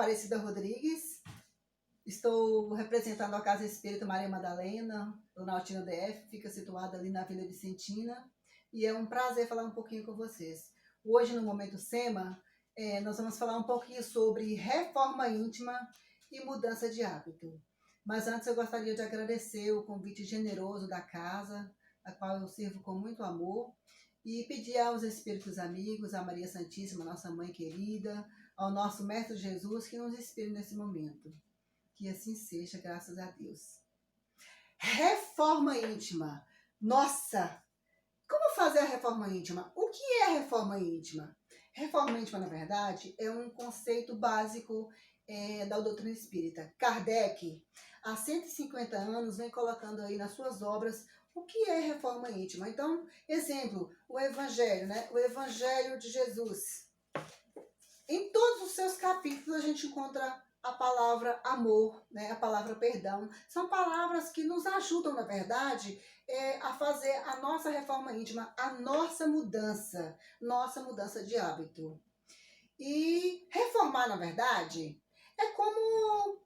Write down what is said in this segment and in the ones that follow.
Aparecida Rodrigues, estou representando a Casa Espírita Maria Madalena, Planaltina DF, fica situada ali na Vila Vicentina, e é um prazer falar um pouquinho com vocês. Hoje, no Momento SEMA, nós vamos falar um pouquinho sobre reforma íntima e mudança de hábito. Mas antes eu gostaria de agradecer o convite generoso da casa, a qual eu sirvo com muito amor, e pedir aos Espíritos amigos, à Maria Santíssima, nossa Mãe querida, ao nosso Mestre Jesus, que nos inspire nesse momento. Que assim seja, graças a Deus. Reforma íntima. Nossa! Como fazer a reforma íntima? O que é reforma íntima? Reforma íntima, na verdade, é um conceito básico da doutrina espírita. Kardec, há 150 anos, vem colocando aí nas suas obras o que é reforma íntima. Então, exemplo, o Evangelho, né? O Evangelho de Jesus. Em todos os seus capítulos a gente encontra a palavra amor, né? A palavra perdão. São palavras que nos ajudam, na verdade, a fazer a nossa reforma íntima, a nossa mudança de hábito. E reformar, na verdade, é como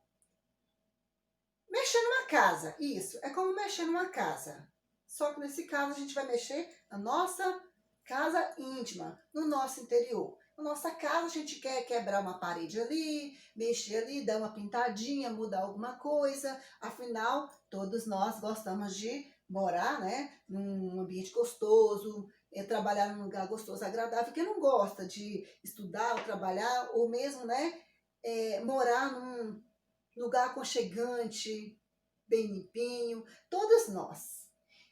mexer numa casa. Isso, é como mexer numa casa. Só que nesse caso a gente vai mexer na nossa casa íntima, no nosso interior. Na nossa casa a gente quer quebrar uma parede ali, mexer ali, dar uma pintadinha, mudar alguma coisa. Afinal, todos nós gostamos de morar, né, num ambiente gostoso, trabalhar num lugar gostoso, agradável. Quem não gosta de estudar ou trabalhar, ou mesmo, né, morar num lugar aconchegante, bem limpinho, todos nós.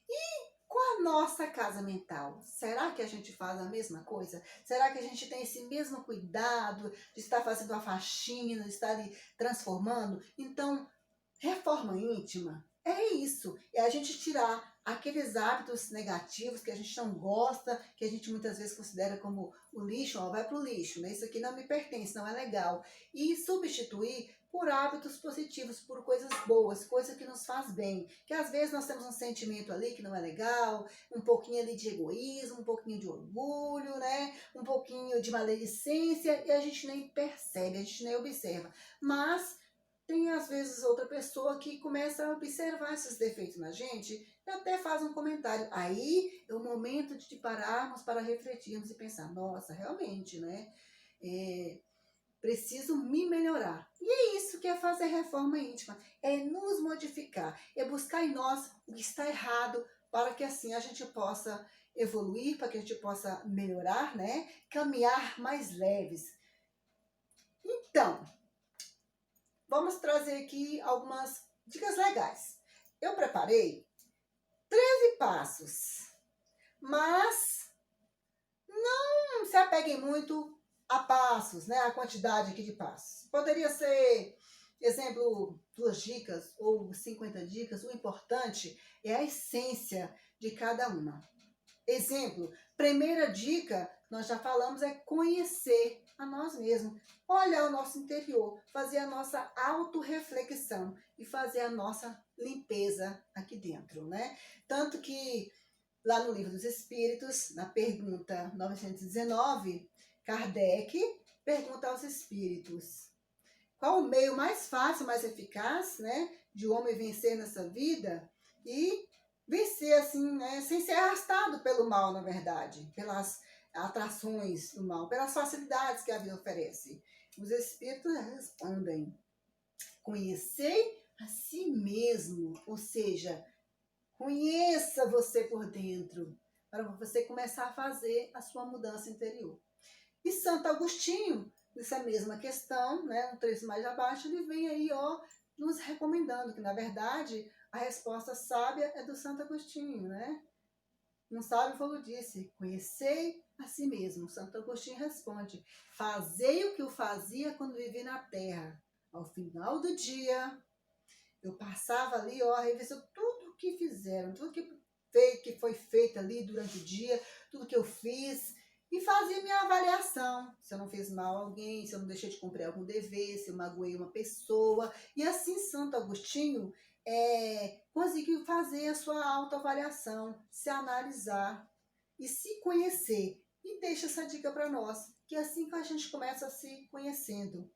E com a nossa casa mental, será que a gente faz a mesma coisa? Será que a gente tem esse mesmo cuidado de estar fazendo a faxina, de estar ali transformando? Então, reforma íntima é isso, é a gente tirar aqueles hábitos negativos que a gente não gosta, que a gente muitas vezes considera como o lixo, ó, vai pro lixo, né? Isso aqui não me pertence, não é legal. E substituir por hábitos positivos, por coisas boas, coisa que nos faz bem. Que às vezes nós temos um sentimento ali que não é legal, um pouquinho ali de egoísmo, um pouquinho de orgulho, né? Um pouquinho de maledicência, e a gente nem percebe, a gente nem observa. Mas tem às vezes outra pessoa que começa a observar esses defeitos na gente e até faz um comentário. Aí é o momento de pararmos para refletirmos e pensar, nossa, realmente, né? Preciso me melhorar. E é isso que é fazer reforma íntima, é nos modificar, é buscar em nós o que está errado para que assim a gente possa evoluir, para que a gente possa melhorar, né? Caminhar mais leves. Então, vamos trazer aqui algumas dicas legais. Eu preparei 13 passos, mas não se apeguem muito a passos, né? A quantidade aqui de passos. Poderia ser, exemplo, 2 dicas ou 50 dicas. O importante é a essência de cada uma. Exemplo, primeira dica, nós já falamos, é conhecer a nós mesmos. Olhar o nosso interior, fazer a nossa autorreflexão e fazer a nossa limpeza aqui dentro, né? Tanto que lá no Livro dos Espíritos, na pergunta 919, Kardec pergunta aos espíritos: qual o meio mais fácil, mais eficaz, né, de o homem vencer nessa vida e vencer assim, né, sem ser arrastado pelo mal, na verdade, pelas atrações do mal, pelas facilidades que a vida oferece? Os espíritos respondem: conhecer a si mesmo, ou seja, conheça você por dentro, para você começar a fazer a sua mudança interior. E Santo Agostinho, nessa mesma questão, né, um trecho mais abaixo, ele vem aí, ó, nos recomendando que, na verdade, a resposta sábia é do Santo Agostinho, né? Um sábio falou disse: conhecei a si mesmo. Santo Agostinho responde: fazei o que eu fazia quando vivi na terra. Ao final do dia, eu passava ali, ó, revisando tudo o que fizeram, tudo que foi feito ali durante o dia, tudo que eu fiz, e fazia minha avaliação. Se eu não fiz mal a alguém, se eu não deixei de cumprir algum dever, se eu magoei uma pessoa. E assim Santo Agostinho conseguiu fazer a sua autoavaliação, se analisar e se conhecer. E deixa essa dica para nós, que é assim que a gente começa a se conhecendo.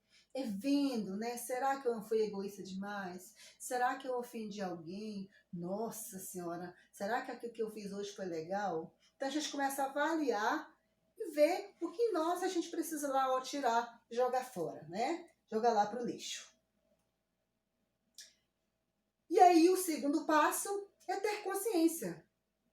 vendo, né? Será que eu fui egoísta demais? Será que eu ofendi alguém? Nossa Senhora, será que aquilo que eu fiz hoje foi legal? Então a gente começa a avaliar e ver o que nós a gente precisa lá ó, tirar, jogar fora, né? Jogar lá para o lixo. E aí o segundo passo é ter consciência.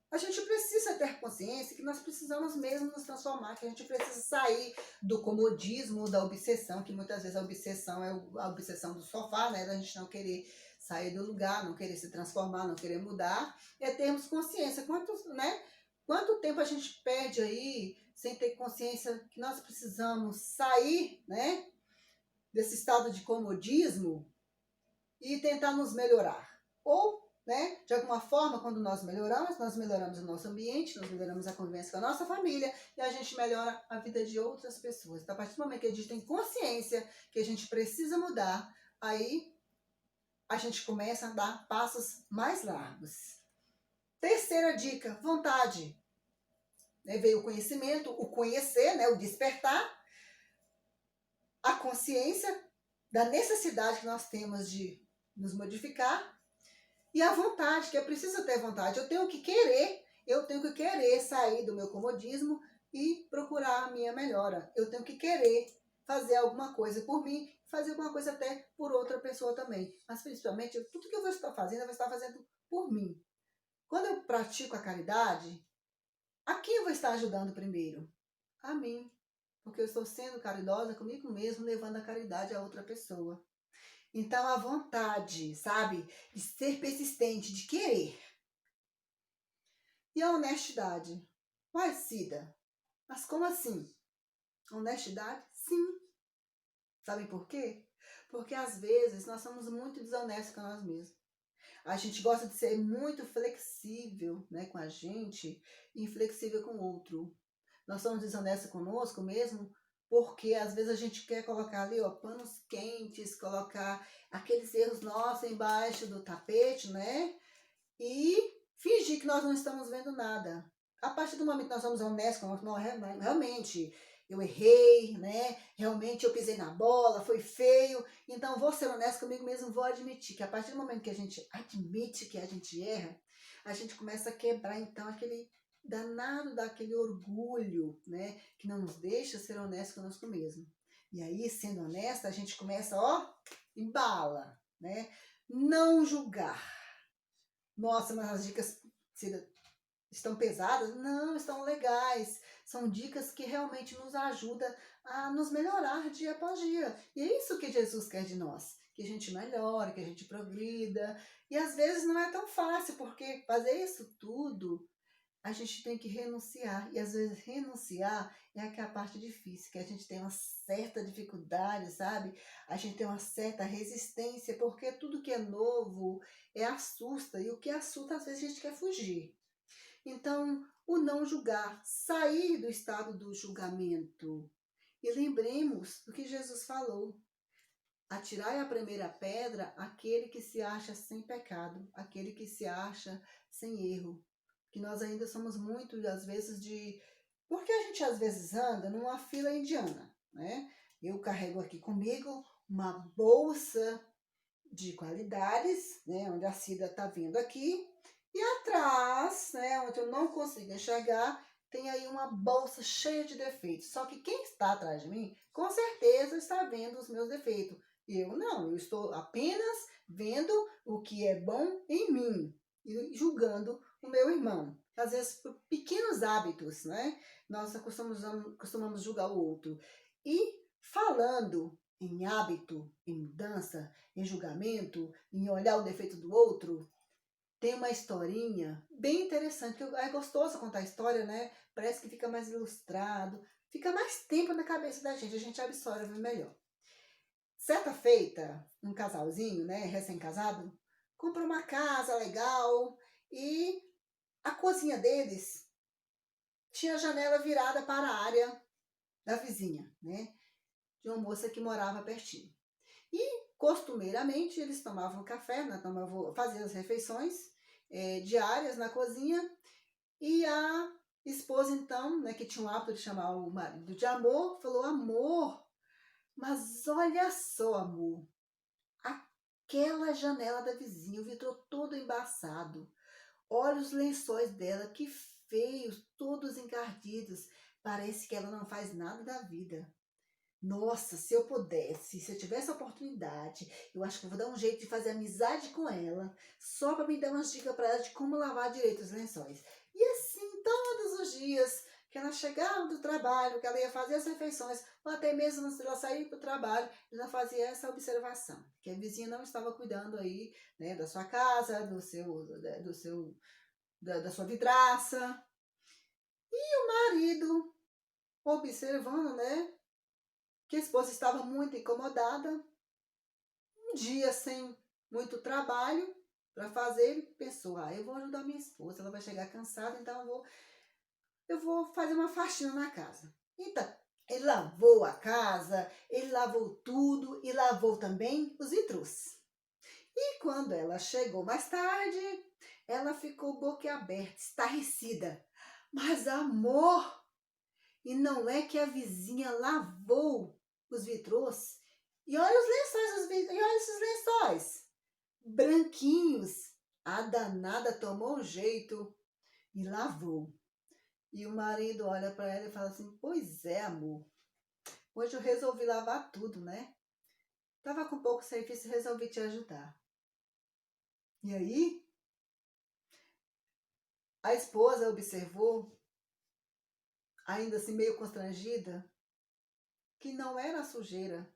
A gente precisa ter consciência que nós precisamos mesmo nos transformar, que a gente precisa sair do comodismo, da obsessão, que muitas vezes a obsessão é a obsessão do sofá, né? Da gente não querer sair do lugar, não querer se transformar, não querer mudar. É termos consciência. Quanto tempo a gente perde aí sem ter consciência que nós precisamos sair, né? Desse estado de comodismo e tentar nos melhorar. Ou, né, de alguma forma, quando nós melhoramos o nosso ambiente, nós melhoramos a convivência com a nossa família e a gente melhora a vida de outras pessoas. Então, a partir do momento que a gente tem consciência que a gente precisa mudar, aí a gente começa a dar passos mais largos. Terceira dica, vontade. Veio o conhecimento, o conhecer, né, o despertar, a consciência da necessidade que nós temos de nos modificar e a vontade, que eu preciso ter vontade. Eu tenho que querer sair do meu comodismo e procurar a minha melhora. Eu tenho que querer fazer alguma coisa por mim, fazer alguma coisa até por outra pessoa também. Mas principalmente, tudo que eu vou estar fazendo, eu vou estar fazendo por mim. Quando eu pratico a caridade, a quem eu vou estar ajudando primeiro? A mim. Porque eu estou sendo caridosa comigo mesmo, levando a caridade a outra pessoa. Então, a vontade, sabe? De ser persistente, de querer. E a honestidade. Uai, Cida, mas como assim? Honestidade? Sim. Sabem por quê? Porque às vezes nós somos muito desonestos com nós mesmos. A gente gosta de ser muito flexível, né, com a gente e inflexível com o outro. Nós somos desonestos conosco mesmo porque às vezes a gente quer colocar ali, ó, panos quentes, colocar aqueles erros nossos embaixo do tapete, né? E fingir que nós não estamos vendo nada. A partir do momento que nós somos honestos com nós, realmente, eu errei, né? Realmente eu pisei na bola, foi feio. Então, vou ser honesto comigo mesmo, vou admitir que a partir do momento que a gente admite que a gente erra, a gente começa a quebrar, então, aquele danado daquele orgulho, né? Que não nos deixa ser honesto conosco mesmo. E aí, sendo honesta, a gente começa, ó, embala, né? Não julgar. Nossa, mas as dicas estão pesadas? Não, estão legais. São dicas que realmente nos ajudam a nos melhorar dia após dia. E é isso que Jesus quer de nós. Que a gente melhore, que a gente progrida. E às vezes não é tão fácil, porque fazer isso tudo a gente tem que renunciar. E às vezes renunciar é que é a parte difícil, que a gente tem uma certa dificuldade, sabe? A gente tem uma certa resistência, porque tudo que é novo assusta. E o que assusta, às vezes, a gente quer fugir. Então, o não julgar, sair do estado do julgamento. E lembremos do que Jesus falou. Atirai a primeira pedra aquele que se acha sem pecado, aquele que se acha sem erro. Que nós ainda somos muito, às vezes, porque a gente, às vezes, anda numa fila indiana, né? Eu carrego aqui comigo uma bolsa de qualidades, né? Onde a Cida está vindo aqui. E atrás, né? Onde eu não consigo enxergar, tem aí uma bolsa cheia de defeitos. Só que quem está atrás de mim, com certeza está vendo os meus defeitos. Eu não, eu estou apenas vendo o que é bom em mim e julgando o meu irmão. Às vezes, por pequenos hábitos, né? Nós costumamos julgar o outro. E falando em hábito, em mudança, em julgamento, em olhar o defeito do outro, tem uma historinha bem interessante, que é gostoso contar a história, né? Parece que fica mais ilustrado, fica mais tempo na cabeça da gente, a gente absorve melhor. Certa feita, um casalzinho, né, recém-casado, comprou uma casa legal e a cozinha deles tinha a janela virada para a área da vizinha, né, de uma moça que morava pertinho. E, costumeiramente, eles tomavam café, né, faziam as refeições diárias na cozinha e a esposa, então, né, que tinha o hábito de chamar o marido de amor, falou: amor, Mas olha só, amor, aquela janela da vizinha, o vidro todo embaçado. Olha os lençóis dela, que feios, todos encardidos. Parece que ela não faz nada da vida. Nossa, se eu pudesse, se eu tivesse a oportunidade, eu acho que eu vou dar um jeito de fazer amizade com ela, só para me dar umas dicas para ela de como lavar direito os lençóis. E assim, todos os dias que ela chegava do trabalho, que ela ia fazer as refeições, ou até mesmo antes dela sair para o trabalho, ela fazia essa observação, que a vizinha não estava cuidando aí, né, da sua casa, da sua vidraça. E o marido, observando, né, que a esposa estava muito incomodada, um dia sem muito trabalho para fazer, ele pensou, eu vou ajudar minha esposa, ela vai chegar cansada, então eu vou fazer uma faxina na casa. Então, ele lavou a casa, ele lavou tudo e lavou também os vitros. E quando ela chegou mais tarde, ela ficou boquiaberta, estarrecida. Mas amor, e não é que a vizinha lavou os vitrôs? E olha os lençóis, e olha esses lençóis, branquinhos. A danada tomou um jeito e lavou. E o marido olha para ela e fala assim, pois é, amor, hoje eu resolvi lavar tudo, né? Tava com pouco serviço e resolvi te ajudar. E aí, a esposa observou, ainda assim meio constrangida, que não era a sujeira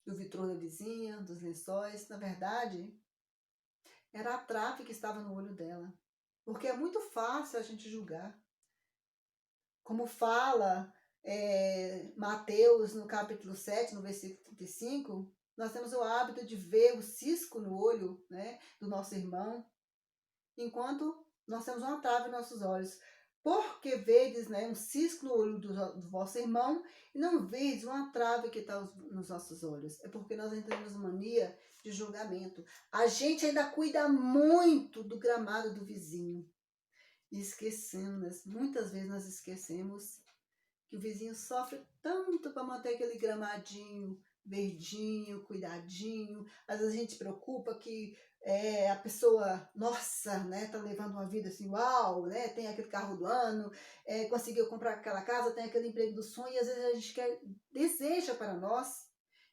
do vitrô da vizinha, dos lençóis, na verdade, era a trave que estava no olho dela. Porque é muito fácil a gente julgar. Como fala Mateus no capítulo 7, no versículo 35, nós temos o hábito de ver o cisco no olho, né, do nosso irmão, enquanto nós temos uma trave em nossos olhos. Porque vedes, né, um cisco no olho do vosso irmão e não vedes uma trave que está nos nossos olhos. É porque nós temos mania de julgamento. A gente ainda cuida muito do gramado do vizinho. E esquecemos, muitas vezes nós esquecemos que o vizinho sofre tanto para manter aquele gramadinho verdinho, cuidadinho. Às vezes a gente se preocupa que a pessoa, nossa, né, tá levando uma vida assim, uau, né, tem aquele carro do ano, conseguiu comprar aquela casa, tem aquele emprego do sonho, e às vezes a gente deseja para nós,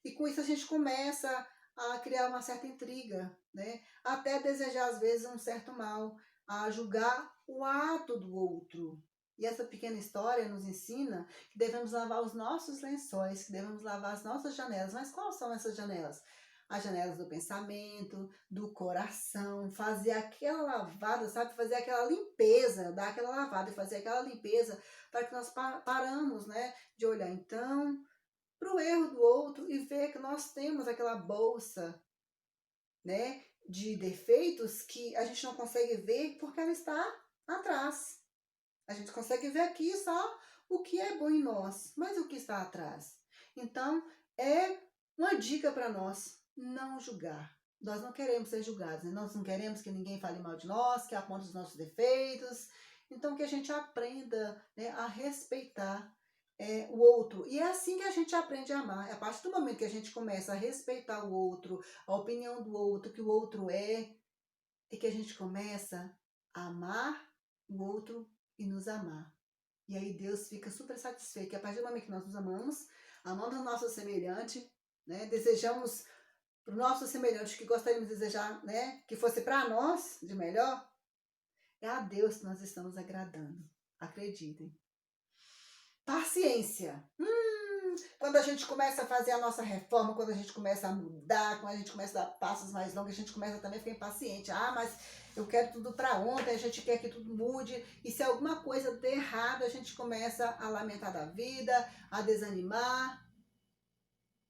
e com isso a gente começa a criar uma certa intriga, né, até desejar às vezes um certo mal, a julgar o ato do outro. E essa pequena história nos ensina que devemos lavar os nossos lençóis, que devemos lavar as nossas janelas. Mas quais são essas janelas? As janelas do pensamento, do coração, fazer aquela lavada, sabe? Fazer aquela limpeza, dar aquela lavada e fazer aquela limpeza para que nós paramos, né? De olhar então para o erro do outro e ver que nós temos aquela bolsa, né? De defeitos que a gente não consegue ver porque ela está atrás. A gente consegue ver aqui só o que é bom em nós, mas o que está atrás. Então, é uma dica para nós, não julgar. Nós não queremos ser julgados, né? Nós não queremos que ninguém fale mal de nós, que aponte os nossos defeitos. Então, que a gente aprenda, né, a respeitar o outro. E é assim que a gente aprende a amar. É a partir do momento que a gente começa a respeitar o outro, a opinião do outro, que o outro é que a gente começa a amar o outro e nos amar. E aí Deus fica super satisfeito, que a partir do momento que nós nos amamos, amamos o nosso semelhante, né? Desejamos para o nosso semelhante que gostaríamos de desejar, né? Que fosse para nós de melhor, é a Deus que nós estamos agradando. Acreditem. Paciência. Quando a gente começa a fazer a nossa reforma, quando a gente começa a mudar, quando a gente começa a dar passos mais longos, a gente começa também a ficar impaciente. Mas eu quero tudo para ontem, a gente quer que tudo mude. E se alguma coisa der errado, a gente começa a lamentar da vida, a desanimar.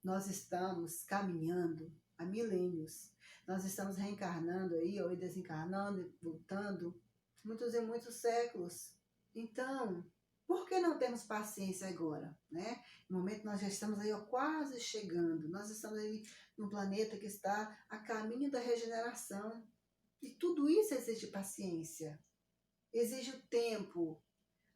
Nós estamos caminhando há milênios. Nós estamos reencarnando aí, ou desencarnando e voltando, muitos e muitos séculos. Então, por que não temos paciência agora, né? No momento nós já estamos aí quase chegando, nós estamos aí num planeta que está a caminho da regeneração. E tudo isso exige paciência, exige o tempo.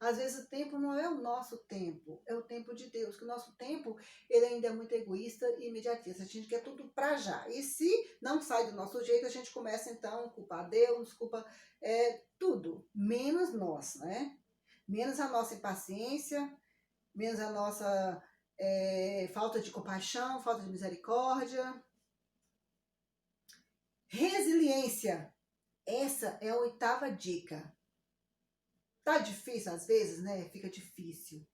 Às vezes o tempo não é o nosso tempo, é o tempo de Deus, que o nosso tempo ele ainda é muito egoísta e imediatista. A gente quer tudo para já. E se não sai do nosso jeito, a gente começa então a culpar Deus, culpa tudo, menos nós, né? Menos a nossa impaciência, menos a nossa falta de compaixão, falta de misericórdia. Resiliência. Essa é a 8ª dica. Tá difícil às vezes, né? Fica difícil.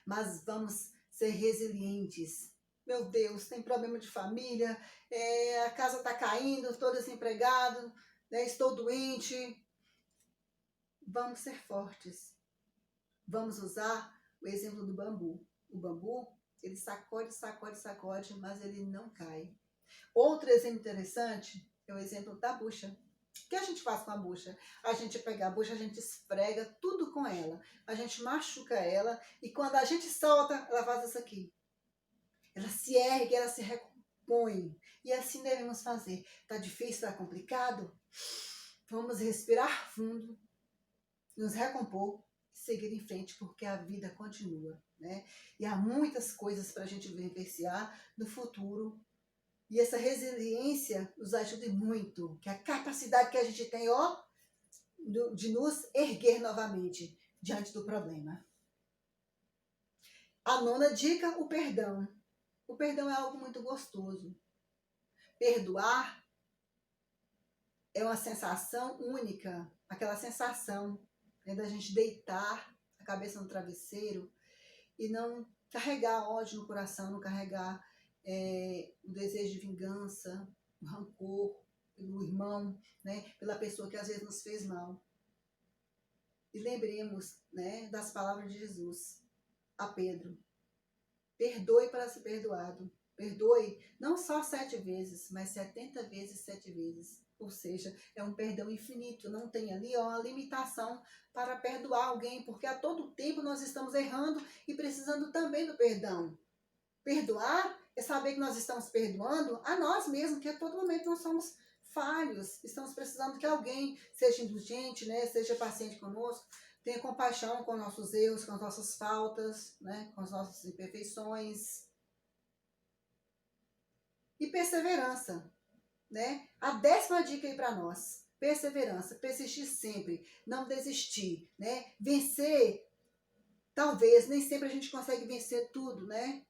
Mas vamos ser resilientes. Meu Deus, tem problema de família, a casa tá caindo, estou desempregado, né? Estou doente. Vamos ser fortes. Vamos usar o exemplo do bambu. O bambu, ele sacode, sacode, sacode, mas ele não cai. Outro exemplo interessante é o exemplo da bucha. O que a gente faz com a bucha? A gente pega a bucha, a gente esfrega tudo com ela. A gente machuca ela e quando a gente solta, ela faz isso aqui. Ela se ergue, ela se recompõe. E assim devemos fazer. Tá difícil, tá complicado? Vamos respirar fundo, nos recompor e seguir em frente, porque a vida continua, né? E há muitas coisas para a gente vivenciar no futuro. E essa resiliência nos ajuda muito, que é a capacidade que a gente tem, ó, de nos erguer novamente diante do problema. A 9ª dica, o perdão. O perdão é algo muito gostoso. Perdoar é uma sensação única, aquela sensação, né, da gente deitar a cabeça no travesseiro e não carregar ódio no coração, não carregar o desejo de vingança, o rancor pelo irmão, né, pela pessoa que às vezes nos fez mal. E lembremos, né, das palavras de Jesus a Pedro. Perdoe para ser perdoado. Perdoe não só 7 vezes, mas 70 vezes 7 vezes. Ou seja, é um perdão infinito. Não tem ali uma limitação para perdoar alguém, porque a todo tempo nós estamos errando e precisando também do perdão. Perdoar é saber que nós estamos perdoando a nós mesmos, que a todo momento nós somos falhos. Estamos precisando que alguém seja indulgente, né, seja paciente conosco, tenha compaixão com nossos erros, com as nossas faltas, né, com as nossas imperfeições. E perseverança, né? A 10ª dica aí para nós. Perseverança, persistir sempre, não desistir, né? Vencer, talvez, nem sempre a gente consegue vencer tudo, né?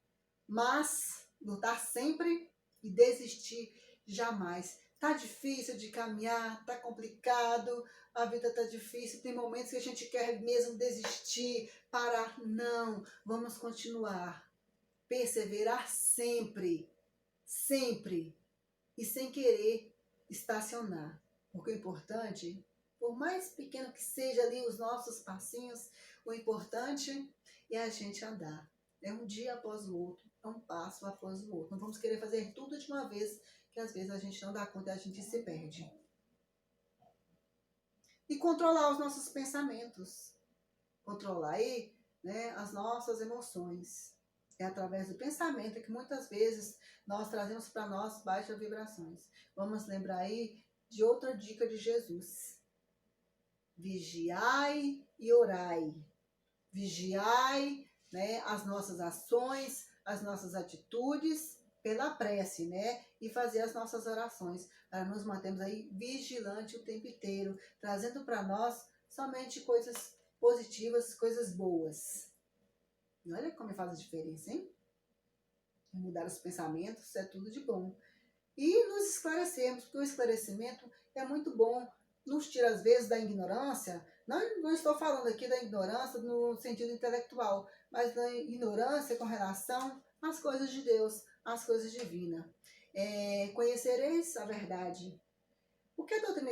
Mas lutar sempre e desistir jamais. Tá difícil de caminhar, tá complicado, a vida tá difícil, tem momentos que a gente quer mesmo desistir, parar. Não, vamos continuar. Perseverar sempre, sempre. E sem querer estacionar. Porque o importante, por mais pequeno que seja ali os nossos passinhos, o importante é a gente andar. É um dia após o outro, é um passo após o outro. Não vamos querer fazer tudo de uma vez, que às vezes a gente não dá conta e a gente se perde. E controlar os nossos pensamentos. Controlar aí, né, as nossas emoções. É através do pensamento que muitas vezes nós trazemos para nós baixas vibrações. Vamos lembrar aí de outra dica de Jesus. Vigiai e orai. Vigiai, né, as nossas ações, as nossas atitudes pela prece, né? E fazer as nossas orações para nos mantermos aí vigilantes o tempo inteiro, trazendo para nós somente coisas positivas, coisas boas. E olha como faz a diferença, hein? Mudar os pensamentos é tudo de bom. E nos esclarecermos, porque o esclarecimento é muito bom, nos tira às vezes da ignorância. Não estou falando aqui da ignorância no sentido intelectual, mas da ignorância com relação às coisas de Deus, às coisas divinas. Conhecereis a verdade. O que a doutrina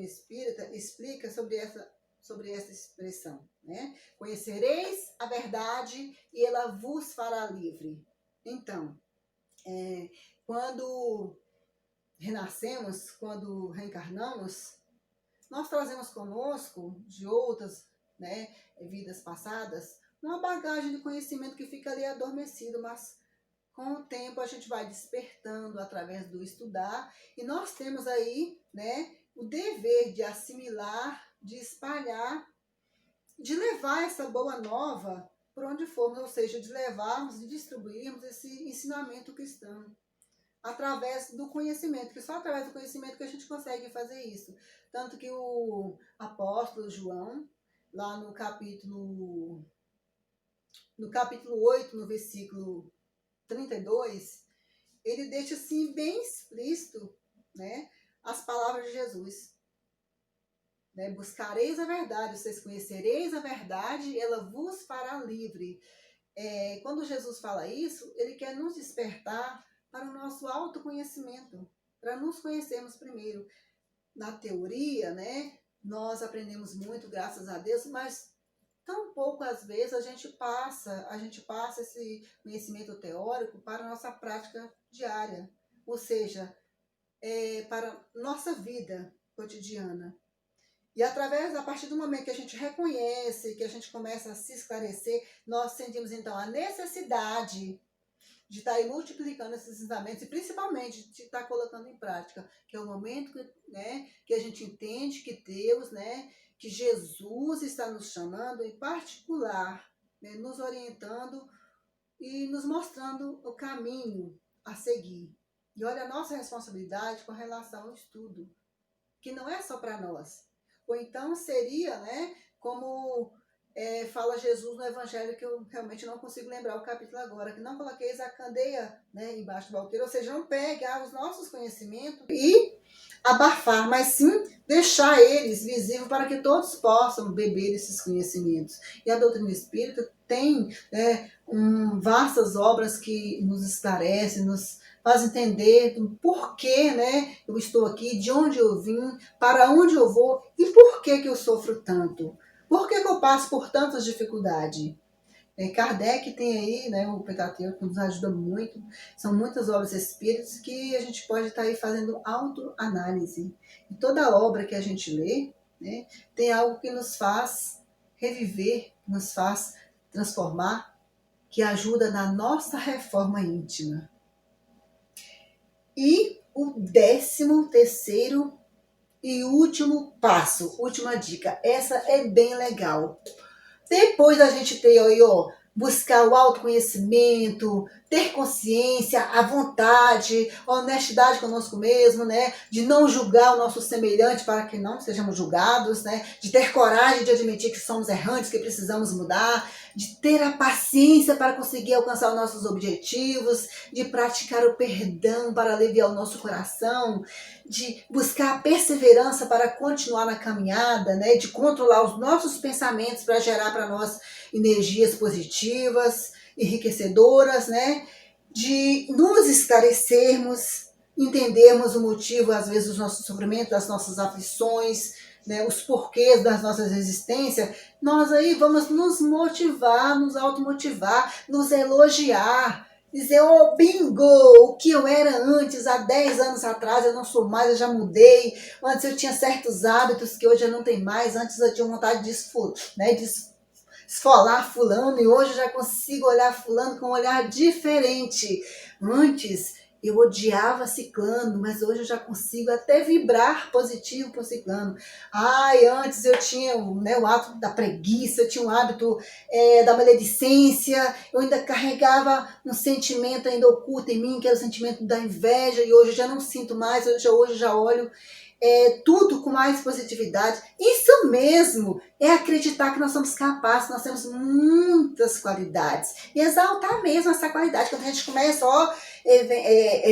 espírita explica sobre essa expressão, né? Conhecereis a verdade e ela vos fará livre. Então, quando renascemos, quando reencarnamos, nós trazemos conosco de outras, né, vidas passadas uma bagagem de conhecimento que fica ali adormecido, mas com o tempo a gente vai despertando através do estudar e nós temos aí, né, o dever de assimilar, de espalhar de levar essa boa nova por onde formos, ou seja, de levarmos e distribuirmos esse ensinamento cristão através do conhecimento, que só através do conhecimento que a gente consegue fazer isso. Tanto que o apóstolo João, lá no capítulo 8, no versículo 32, ele deixa assim bem explícito, né, as palavras de Jesus. Né? Buscareis a verdade, vocês conhecereis a verdade, ela vos fará livre. Quando Jesus fala isso, ele quer nos despertar para o nosso autoconhecimento, para nos conhecermos primeiro. Na teoria, né, nós aprendemos muito, graças a Deus, mas tão pouco às vezes a gente passa esse conhecimento teórico para a nossa prática diária, ou seja, para nossa vida cotidiana. E a partir do momento que a gente reconhece, que a gente começa a se esclarecer, nós sentimos então a necessidade de estar aí multiplicando esses ensinamentos e principalmente de estar colocando em prática, que é o momento que, né, que a gente entende que Deus, né, que Jesus está nos chamando em particular, né, nos orientando e nos mostrando o caminho a seguir. E olha a nossa responsabilidade com relação ao estudo, que não é só para nós. Ou então seria, né, como fala Jesus no Evangelho, que eu realmente não consigo lembrar o capítulo agora, que não coloqueis a candeia, né, embaixo do alqueire, ou seja, não pegar os nossos conhecimentos e abafar, mas sim deixar eles visíveis para que todos possam beber esses conhecimentos. E a doutrina espírita tem, né, vastas obras que nos esclarecem, nos faz entender do porquê, né, eu estou aqui, de onde eu vim, para onde eu vou e por que eu sofro tanto. Por que eu passo por tantas dificuldades? Kardec tem aí, né, o Pentateuco, que nos ajuda muito. São muitas obras espíritas que a gente pode estar aí fazendo autoanálise. E toda obra que a gente lê, né, tem algo que nos faz reviver, nos faz transformar, que ajuda na nossa reforma íntima. E o 13º e último passo, última dica, essa é bem legal. Depois da gente ter aí, buscar o autoconhecimento, ter consciência, a vontade, a honestidade conosco mesmo, né? De não julgar o nosso semelhante para que não sejamos julgados, né? De ter coragem de admitir que somos errantes, que precisamos mudar, de ter a paciência para conseguir alcançar os nossos objetivos, de praticar o perdão para aliviar o nosso coração, de buscar a perseverança para continuar na caminhada, né? De controlar os nossos pensamentos para gerar para nós energias positivas, enriquecedoras, né? De nos esclarecermos, entendermos o motivo, às vezes, do nosso sofrimento, das nossas aflições, né? Os porquês das nossas existências. Nós aí vamos nos motivar, nos automotivar, nos elogiar, dizer, bingo, o que eu era antes, há 10 anos atrás, eu não sou mais, eu já mudei. Antes eu tinha certos hábitos que hoje eu não tenho mais. Antes eu tinha vontade de esfolar fulano e hoje eu já consigo olhar fulano com um olhar diferente. Antes eu odiava ciclano, mas hoje eu já consigo até vibrar positivo por ciclano. Antes eu tinha, né, o hábito da preguiça, eu tinha um hábito da maledicência, eu ainda carregava um sentimento ainda oculto em mim, que era o sentimento da inveja, e hoje eu já não sinto mais, hoje eu já olho tudo com mais positividade. Isso mesmo, é acreditar que nós somos capazes, nós temos muitas qualidades. E exaltar mesmo essa qualidade. Quando a gente começa a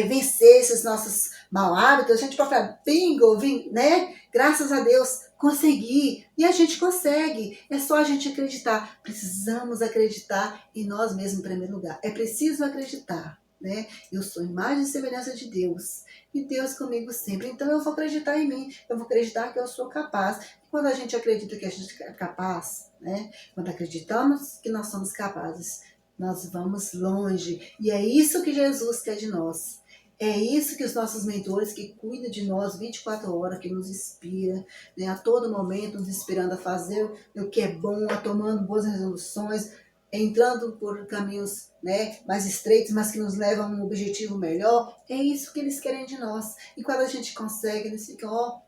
vencer esses nossos mau hábitos, a gente pode falar, bingo, né? Graças a Deus, consegui. E a gente consegue. É só a gente acreditar. Precisamos acreditar em nós mesmos em primeiro lugar. É preciso acreditar, né? Eu sou imagem e semelhança de Deus. E Deus comigo sempre. Então eu vou acreditar em mim. Eu vou acreditar que eu sou capaz. E quando a gente acredita que a gente é capaz, né? Quando acreditamos que nós somos capazes, nós vamos longe. E é isso que Jesus quer de nós. É isso que os nossos mentores, que cuidam de nós 24 horas, que nos inspira, né, a todo momento, nos inspirando a fazer o que é bom, a tomando boas resoluções, entrando por caminhos, né, mais estreitos, mas que nos levam a um objetivo melhor. É isso que eles querem de nós. E quando a gente consegue, eles ficam,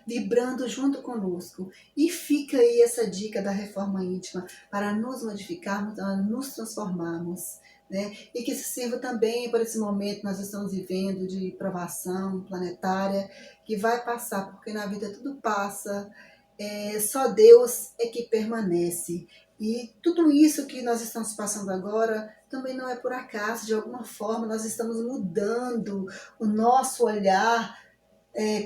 vibrando junto conosco. E fica aí essa dica da reforma íntima para nos modificarmos, para nos transformarmos. Né? E que se sirva também para esse momento que nós estamos vivendo de provação planetária, que vai passar, porque na vida tudo passa, só Deus é que permanece. E tudo isso que nós estamos passando agora também não é por acaso. De alguma forma nós estamos mudando o nosso olhar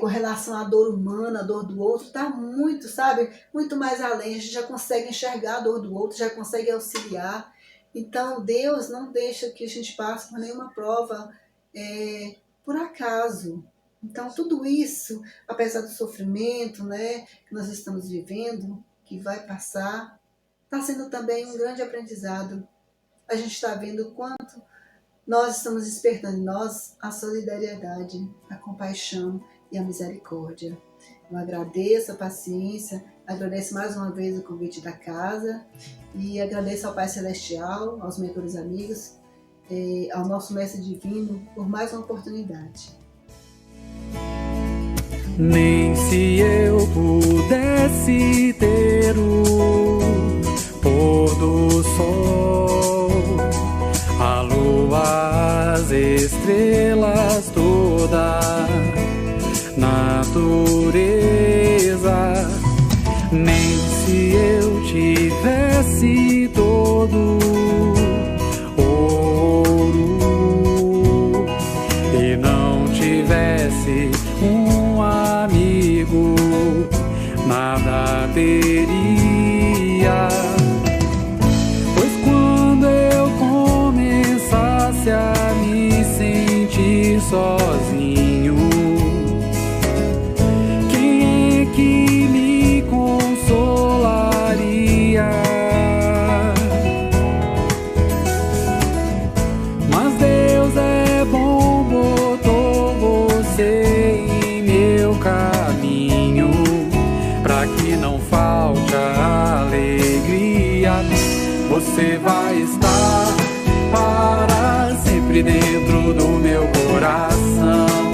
com relação à dor humana, a dor do outro, está muito, sabe, muito mais além. A gente já consegue enxergar a dor do outro, já consegue auxiliar. Então Deus não deixa que a gente passe por nenhuma prova por acaso. Então tudo isso, apesar do sofrimento, né, que nós estamos vivendo, que vai passar, está sendo também um grande aprendizado. A gente está vendo o quanto nós estamos despertando em nós a solidariedade, a compaixão e a misericórdia. Eu agradeço a paciência, agradeço mais uma vez o convite da casa e agradeço ao Pai Celestial, aos mentores amigos, ao nosso Mestre Divino por mais uma oportunidade. Nem se eu pudesse ter o pôr do sol, a lua, as estrelas, toda natureza, nem se eu tivesse todo ouro e não tivesse um amigo, nada teria. Pois quando eu começasse a me sentir sozinho, quem é que me consolaria? Mas Deus é bom, botou você em meu caminho, pra que não falte a alegria. Você vai estar para sempre dentro do meu coração.